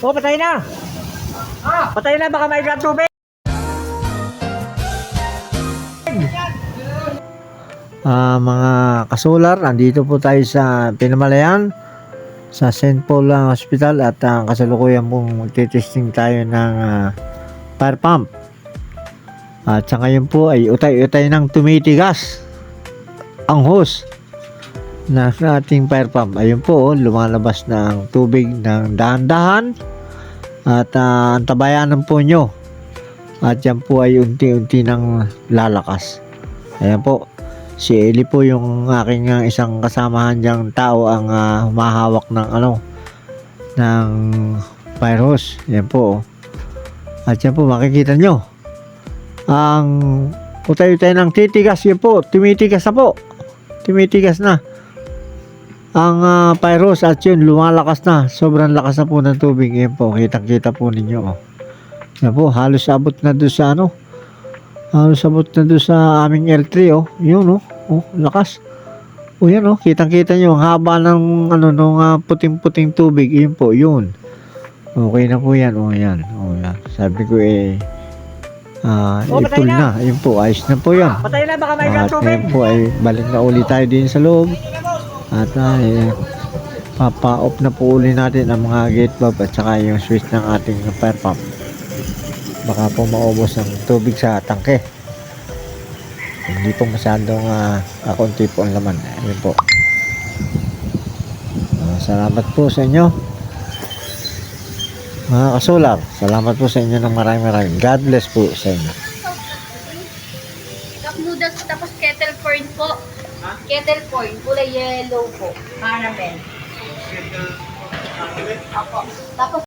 Oh, patay na. Patay na, baka may grab tubig. Mga kasular, andito po tayo sa Pinamalayan sa St. Paul Hospital at kasalukuyan pong magte-testing tayo ng fire pump. At sa ngayon po ay utay-utay ng tumitigas ang hose na ating fire pump. Ayun po, lumalabas na ang tubig ng dahan-dahan at antabayanan po nyo. At yan po ay unti-unti ng lalakas. Ayan po. Si Eli po yung aking isang kasamahan diyang tao ang humahawak ng ng fire hose. Yan po. At yan po makikita nyo. Ang utay-utay ng titigas. Yan po. Tumitigas na po. Tumitigas na. Ang fire hose at yun lumalakas na. Sobrang lakas na po ng tubig. Yan po. Kitang-kita po ninyo. Oh. Yan po. Halos abot na doon sa halos abot na doon sa aming L3 oh. Yun oh. Oh, lakas. Oh, yan oh. Kitang-kita nyo ang haba ng nung puting-puting tubig. Yun po, yun. Okay na po yan. Oh, yan. Oh, yan. Sabi ko ipul na. Yun po, ayos na po yan. Patay na, baka may grab tubig. Ngayon po ay balik na uli tayo din sa loob. At papa-off na po uli natin ang mga gate valve at saka yung switch ng ating fire pump. Baka po maubos ng tubig sa tangke. Hindi po masyadong kaunti po ang laman. Ayun po. Salamat po sa inyo mga kasular. Salamat po sa inyo ng maraming. God bless po sa inyo. Cup noodles tapos kettle corn po. Kettle corn, kulay yellow po. Caramel. Apo. Tapos